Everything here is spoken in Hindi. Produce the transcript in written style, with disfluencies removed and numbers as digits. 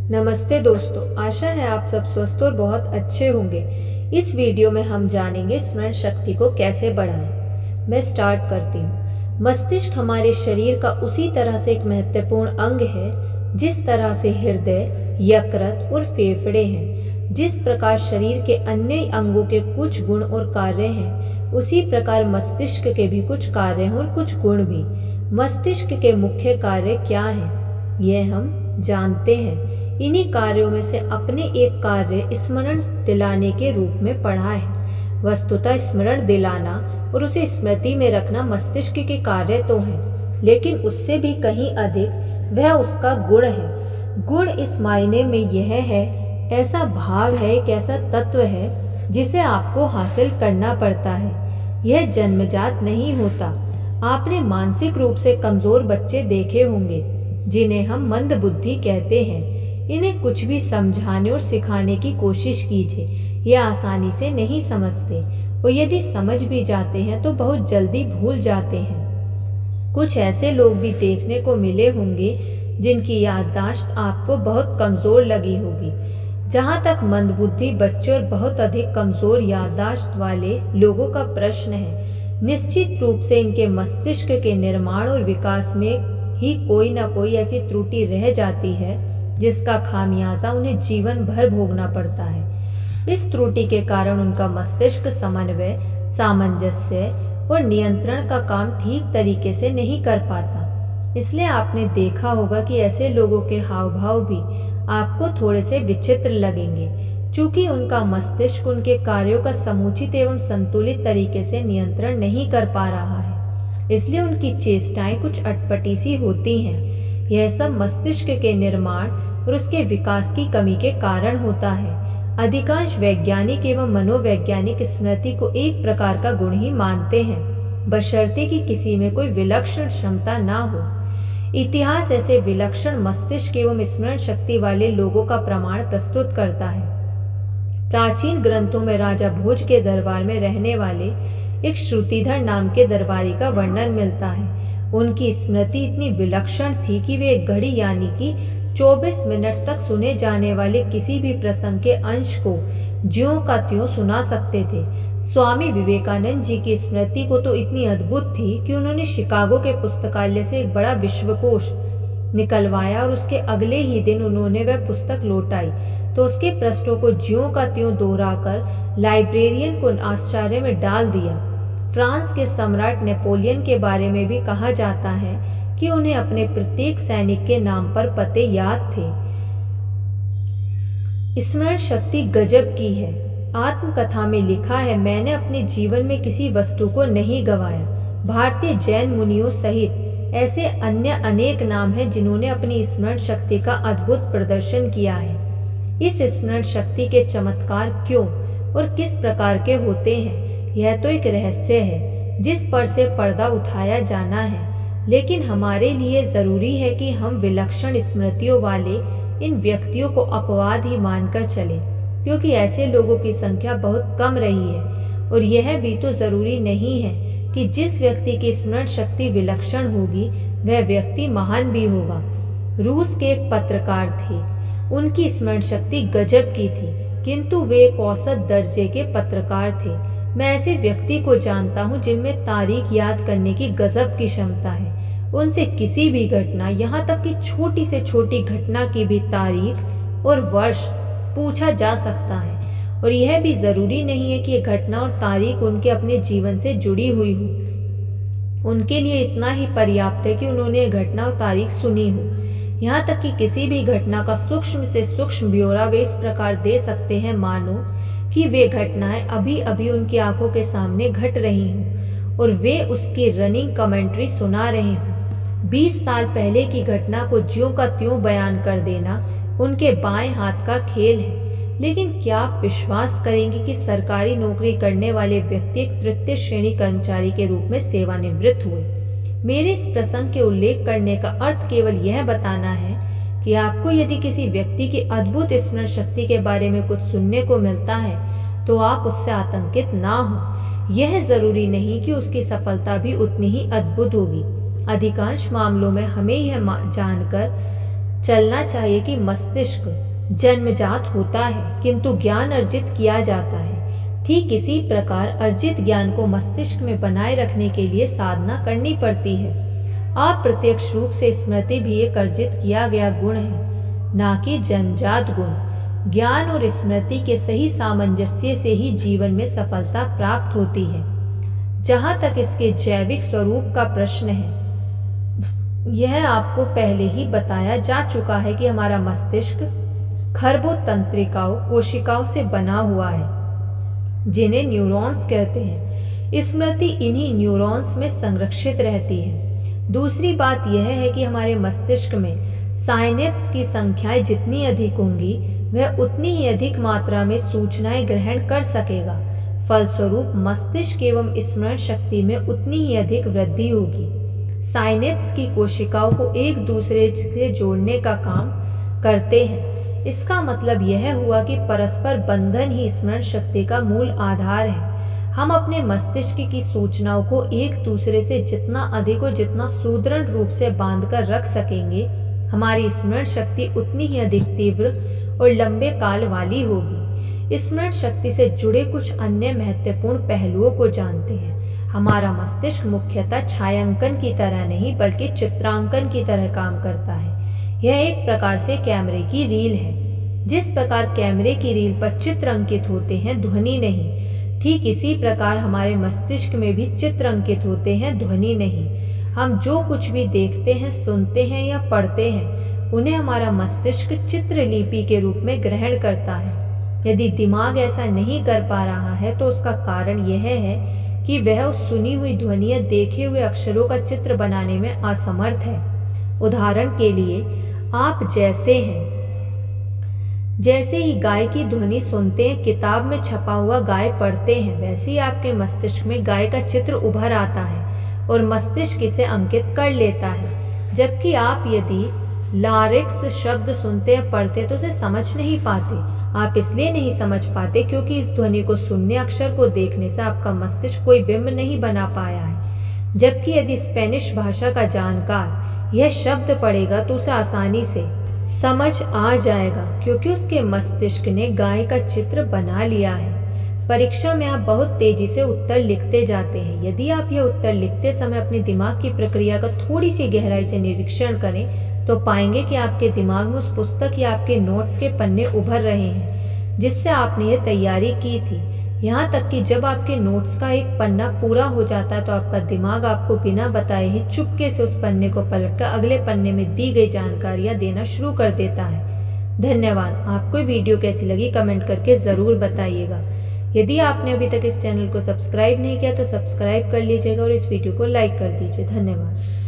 नमस्ते दोस्तों, आशा है आप सब स्वस्थ और बहुत अच्छे होंगे। इस वीडियो में हम जानेंगे स्मरण शक्ति को कैसे बढ़ाएं। मैं स्टार्ट करती हूँ। मस्तिष्क हमारे शरीर का उसी तरह से एक महत्वपूर्ण अंग है जिस तरह से हृदय, यकृत और फेफड़े हैं। जिस प्रकार शरीर के अन्य अंगों के कुछ गुण और कार्य हैं, उसी प्रकार मस्तिष्क के भी कुछ कार्य हैं और कुछ गुण भी। मस्तिष्क के मुख्य कार्य क्या हैं, यह हम जानते हैं। इन्हीं कार्यों में से अपने एक कार्य स्मरण दिलाने के रूप में पढ़ा है। वस्तुतः स्मरण दिलाना और उसे स्मृति में रखना मस्तिष्क के कार्य तो हैं, लेकिन उससे भी कहीं अधिक वह उसका गुण है। गुण इस मायने में यह है, ऐसा भाव है, एक ऐसा तत्व है जिसे आपको हासिल करना पड़ता है। यह जन्मजात नहीं होता। आपने मानसिक रूप से कमजोर बच्चे देखे होंगे जिन्हें हम मंदबुद्धि कहते हैं। इन्हें कुछ भी समझाने और सिखाने की कोशिश कीजिए, ये आसानी से नहीं समझते और यदि समझ भी जाते हैं तो बहुत जल्दी भूल जाते हैं। कुछ ऐसे लोग भी देखने को मिले होंगे जिनकी याददाश्त आपको बहुत कमजोर लगी होगी। जहाँ तक मंदबुद्धि बच्चे और बहुत अधिक कमजोर याददाश्त वाले लोगों का प्रश्न है, निश्चित रूप से इनके मस्तिष्क के निर्माण और विकास में ही कोई ना कोई ऐसी त्रुटि रह जाती है जिसका खामियाजा उन्हें जीवन भर भोगना पड़ता है। इस त्रुटि के कारण उनका मस्तिष्क समन्वय, सामंजस्य और नियंत्रण का काम ठीक तरीके से नहीं कर पाता। इसलिए आपने देखा होगा कि ऐसे लोगों के हाव भाव भी आपको थोड़े से विचित्र लगेंगे, चूंकि उनका मस्तिष्क उनके कार्यों का समुचित एवं संतुलित तरीके से नियंत्रण नहीं कर पा रहा है। इसलिए उनकी चेष्टाएं कुछ अटपटी सी होती हैं। यह सब मस्तिष्क के निर्माण और उसके विकास की कमी के कारण होता है। अधिकांश वैज्ञानिक एवं मनोवैज्ञानिक स्मृति को एक प्रकार का गुण ही मानते हैं, बशर्ते कि किसी में कोई विलक्षण क्षमता ना हो। इतिहास ऐसे विलक्षण मस्तिष्क एवं स्मरण शक्ति वाले लोगों का प्रमाण प्रस्तुत करता है। प्राचीन ग्रंथों में राजा भोज के दरबार में रहने वाले एक श्रुतिधर नाम के दरबारी का वर्णन मिलता है। उनकी स्मृति इतनी विलक्षण थी कि वे एक घड़ी यानी कि 24 मिनट तक सुने जाने वाले किसी भी प्रसंग के अंश को ज्यों का त्यों सुना सकते थे। स्वामी विवेकानंद जी की स्मृति को तो इतनी अद्भुत थी कि उन्होंने शिकागो के पुस्तकालय से एक बड़ा विश्वकोश निकलवाया और उसके अगले ही दिन उन्होंने वह पुस्तक लौटाई तो उसके पृष्ठों को ज्यों का त्यों दोहराकर लाइब्रेरियन को आश्चर्य में डाल दिया। फ्रांस के सम्राट नेपोलियन के बारे में भी कहा जाता है कि उन्हें अपने प्रत्येक सैनिक के नाम पर पते याद थे। स्मरण शक्ति गजब की है। आत्मकथा में लिखा है, मैंने अपने जीवन में किसी वस्तु को नहीं गंवाया। भारतीय जैन मुनियों सहित ऐसे अन्य अनेक नाम हैं जिन्होंने अपनी स्मरण शक्ति का अद्भुत प्रदर्शन किया है। इस स्मरण शक्ति के चमत्कार क्यों और किस प्रकार के होते हैं, यह तो एक रहस्य है जिस पर से पर्दा उठाया जाना है। लेकिन हमारे लिए जरूरी है कि हम विलक्षण स्मृतियों वाले इन व्यक्तियों को अपवाद ही मानकर चलें, क्योंकि ऐसे लोगों की संख्या बहुत कम रही है। और यह भी तो जरूरी नहीं है कि जिस व्यक्ति की स्मरण शक्ति विलक्षण होगी वह व्यक्ति महान भी होगा। रूस के एक पत्रकार थे, उनकी स्मरण शक्ति गजब की थी, किंतु वे एक औसत दर्जे के पत्रकार थे। मैं ऐसे व्यक्ति को जानता हूँ जिनमें तारीख याद करने की गजब की क्षमता है। उनसे किसी भी घटना, यहाँ तक कि छोटी से छोटी घटना की भी तारीख और वर्ष पूछा जा सकता है, और यह भी जरूरी नहीं है कि ये घटना और तारीख उनके अपने जीवन से जुड़ी हुई हो। उनके लिए इतना ही पर्याप्त है कि उन्होंने घटना और तारीख सुनी हो। यहाँ तक कि किसी भी घटना का सूक्ष्म से सूक्ष्म ब्यौरा वे इस प्रकार दे सकते हैं मानो कि वे घटनाएं अभी अभी उनकी आंखों के सामने घट रही हों और वे उसकी रनिंग कमेंट्री सुना रहे हों। 20 साल पहले की घटना को ज्यों का त्यों बयान कर देना उनके बाएं हाथ का खेल है। लेकिन क्या आप विश्वास करेंगे कि सरकारी नौकरी करने वाले व्यक्ति एक तृतीय श्रेणी कर्मचारी के रूप में सेवानिवृत्त हुए? मेरे इस प्रसंग के उल्लेख करने का अर्थ केवल यह बताना है कि आपको यदि किसी व्यक्ति की अद्भुत स्मरण शक्ति के बारे में कुछ सुनने को मिलता है तो आप उससे आतंकित ना हो। यह जरूरी नहीं कि उसकी सफलता भी उतनी ही अद्भुत होगी। अधिकांश मामलों में हमें यह जानकर चलना चाहिए कि मस्तिष्क जन्मजात होता है किंतु ज्ञान अर्जित किया जाता है। ठीक इसी प्रकार अर्जित ज्ञान को मस्तिष्क में बनाए रखने के लिए साधना करनी पड़ती है। अप्रत्यक्ष रूप से स्मृति भी एक अर्जित किया गया गुण है, ना कि जन्मजात गुण। ज्ञान और स्मृति के सही सामंजस्य से ही जीवन में सफलता प्राप्त होती है। जहाँ तक इसके जैविक स्वरूप का प्रश्न है, यह आपको पहले ही बताया जा चुका है कि हमारा मस्तिष्क खरबों तंत्रिकाओं कोशिकाओं से बना हुआ है, जिन्हें न्यूरॉन्स कहते हैं। स्मृति इन्हीं न्यूरॉन्स में संरक्षित रहती है। दूसरी बात यह है कि हमारे मस्तिष्क में साइनेप्स की संख्याएं जितनी अधिक होंगी, वह उतनी ही अधिक मात्रा में सूचनाएं ग्रहण कर सकेगा। फलस्वरूप मस्तिष्क एवं स्मरण शक्ति में उतनी ही अधिक वृद्धि होगी। साइनेप्स की कोशिकाओं को एक दूसरे से जोड़ने का काम करते हैं। इसका मतलब यह हुआ कि परस्पर बंधन ही स्मरण शक्ति का मूल आधार है। हम अपने मस्तिष्क की सूचनाओं को एक दूसरे से जितना अधिक और जितना सुदृढ़ रूप से बांधकर रख सकेंगे, हमारी स्मरण शक्ति उतनी ही अधिक तीव्र और लंबे काल वाली होगी। स्मरण शक्ति से जुड़े कुछ अन्य महत्वपूर्ण पहलुओं को जानते हैं। हमारा मस्तिष्क मुख्यतः छायांकन की तरह नहीं बल्कि चित्रांकन की तरह काम करता है। यह एक प्रकार से कैमरे की रील है। जिस प्रकार कैमरे की रील पर चित्र अंकित होते हैं, ध्वनि नहीं, ठीक इसी प्रकार हमारे मस्तिष्क में भी चित्र अंकित होते हैं, ध्वनि नहीं। हम जो कुछ भी देखते हैं, सुनते हैं या पढ़ते हैं, उन्हें हमारा मस्तिष्क चित्रलिपि के रूप में ग्रहण करता है। यदि दिमाग ऐसा नहीं कर पा रहा है तो उसका कारण यह है कि वह उस सुनी हुई ध्वनि या देखे हुए अक्षरों का चित्र बनाने में असमर्थ है। उदाहरण के लिए, आप जैसे ही गाय की ध्वनि सुनते हैं, किताब में छपा हुआ गाय पढ़ते हैं, वैसे ही आपके मस्तिष्क में गाय का चित्र उभर आता है और मस्तिष्क इसे अंकित कर लेता है। जबकि आप यदि लारिक्स शब्द सुनते या पढ़ते तो उसे समझ नहीं पाते। आप इसलिए नहीं समझ पाते क्योंकि इस ध्वनि को सुनने, अक्षर को देखने से आपका मस्तिष्क कोई बिंब नहीं बना पाया है। जबकि यदि स्पेनिश भाषा का जानकार यह शब्द पढ़ेगा तो उसे आसानी से समझ आ जाएगा, क्योंकि उसके मस्तिष्क ने गाय का चित्र बना लिया है। परीक्षा में आप बहुत तेजी से उत्तर लिखते जाते हैं। यदि आप यह उत्तर लिखते समय अपने दिमाग की प्रक्रिया का थोड़ी सी गहराई से निरीक्षण करें तो पाएंगे कि आपके दिमाग में उस पुस्तक या आपके नोट्स के पन्ने उभर रहे हैं जिससे आपने यह तैयारी की थी। यहाँ तक कि जब आपके नोट्स का एक पन्ना पूरा हो जाता है तो आपका दिमाग आपको बिना बताए ही चुपके से उस पन्ने को पलटकर अगले पन्ने में दी गई जानकारियाँ देना शुरू कर देता है। धन्यवाद। आपको वीडियो कैसी लगी कमेंट करके ज़रूर बताइएगा। यदि आपने अभी तक इस चैनल को सब्सक्राइब नहीं किया तो सब्सक्राइब कर लीजिएगा और इस वीडियो को लाइक कर दीजिए। धन्यवाद।